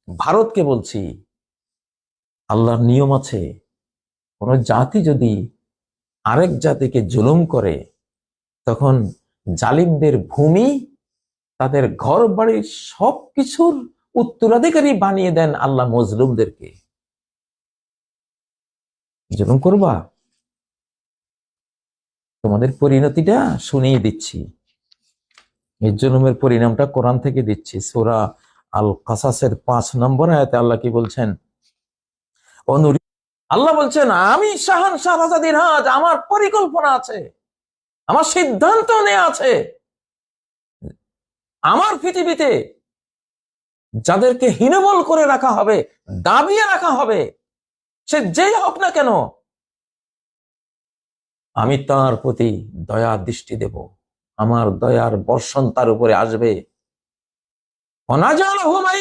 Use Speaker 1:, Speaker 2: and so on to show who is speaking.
Speaker 1: ভারতকে বলছি, আল্লাহর নিয়ম আছে, কোন জাতি যদি আরেক জাতিকে জুলুম করে, তখন জালিমদের ভূমি, তাদের ঘর বাড়ি সবকিছুর উত্তরাধিকারী বানিয়ে দেন আল্লাহ মজলুমদেরকে। জুলুম করবা, তোমাদের পরিণতিটা শুনিয়ে দিচ্ছি। এই জুলুমের পরিণামটা কোরআন থেকে দিচ্ছি। সূরা আল কাসাসের 5 নম্বর আয়াতে আল্লাহ কি বলছেন? আল্লাহ বলছেন, আমি শাহানশাহ রাজাদিরাজ, আমার পরিকল্পনা আছে, আমার সিদ্ধান্ত নেওয়া আছে। আমার পৃথিবীতে যাদেরকে হীনবল করে রাখা হবে, দাবিয়ে রাখা হবে, সে যেই হোক না কেন, আমি তার প্রতি দয়া দৃষ্টি দেব, আমার দয়ার বর্ষণ তার উপরে আসবে।